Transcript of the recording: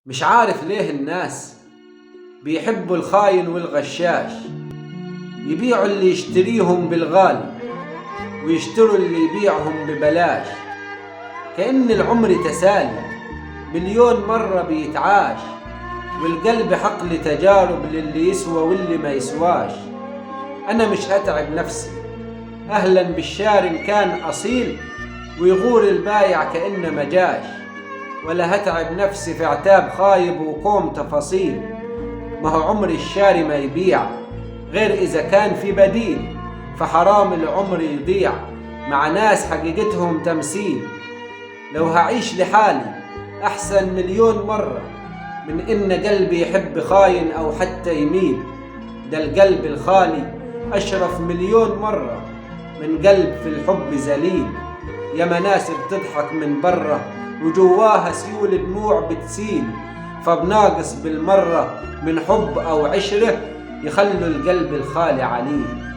مش عارف ليه الناس بيحبوا الخاين والغشاش، يبيعوا اللي يشتريهم بالغالي ويشتروا اللي يبيعهم ببلاش. كأن العمر تسالي مليون مرة بيتعاش، والقلب حقل تجارب للي يسوى واللي ما يسواش. أنا مش هتعب نفسي أهلا بالشار إن كان أصيل، ويغور البايع كأنه مجاش، ولا هتعب نفسي في عتاب خايب وقوم تفاصيل. ما هو عمر الشاري ما يبيع غير إذا كان في بديل، فحرام العمر يضيع مع ناس حقيقتهم تمثيل. لو هعيش لحالي أحسن مليون مرة من إن قلبي يحب خاين أو حتى يميل. ده القلب الخالي أشرف مليون مرة من قلب في الحب ذليل. يا مناس بتضحك من برة وجواها سيول دموع بتسيل، فبناقص بالمرة من حب أو عشرة يخلوا القلب الخالي عليه.